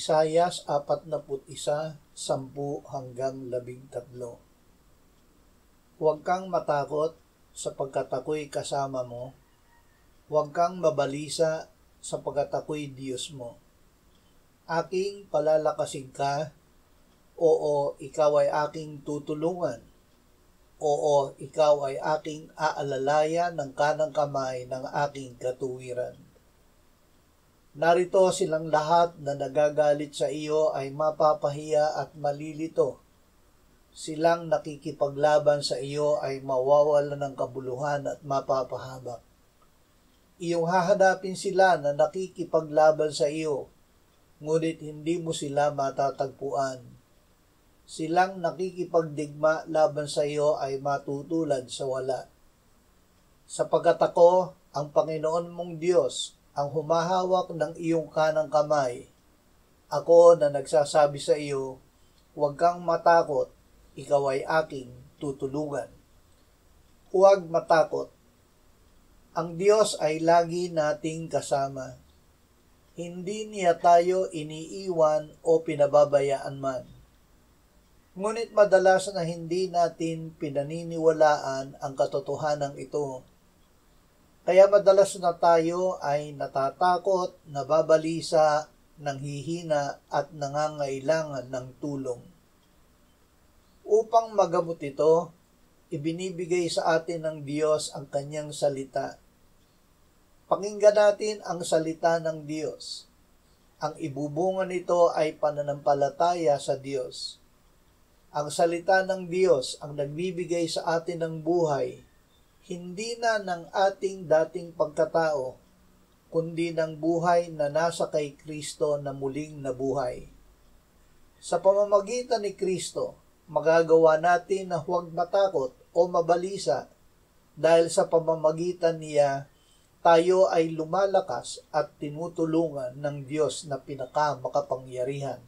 Isayas 41:10-13. Huwag kang matakot sapagkat ako'y kasama mo. Huwag kang mabalisa sapagkat ako'y Diyos mo. Aking palalakasin ka, oo, ikaw ay aking tutulungan. Oo, ikaw ay aking aalalayan ng kanang kamay ng aking katuwiran. Narito silang lahat na nagagalit sa iyo ay mapapahiya at malilito. Silang nakikipaglaban sa iyo ay mawawalan ng kabuluhan at mapapahamak. Iyong hahanapin sila na nakikipaglaban sa iyo, ngunit hindi mo sila matatagpuan. Silang nakikipagdigma laban sa iyo ay matutulad sa wala. Sapagkat ako, ang Panginoon mong Diyos, ang humahawak ng iyong kanang kamay, ako na nagsasabi sa iyo, huwag kang matakot, ikaw ay aking tutulungan. Huwag matakot. Ang Diyos ay lagi nating kasama. Hindi niya tayo iniiwan o pinababayaan man. Ngunit madalas na hindi natin pinaniniwalaan ang katotohanan ito. Kaya madalas na tayo ay natatakot, nababalisa, nanghihina at nangangailangan ng tulong. Upang magamot ito, ibinibigay sa atin ng Diyos ang kanyang salita. Pakinggan natin ang salita ng Diyos. Ang ibubunga nito ay pananampalataya sa Diyos. Ang salita ng Diyos ang nagbibigay sa atin ng buhay, hindi na ng ating dating pagkatao, kundi ng buhay na nasa kay Kristo na muling nabuhay. Sa pamamagitan ni Kristo, magagawa natin na huwag matakot o mabalisa dahil sa pamamagitan niya, tayo ay lumalakas at tinutulungan ng Diyos na pinakamakapangyarihan.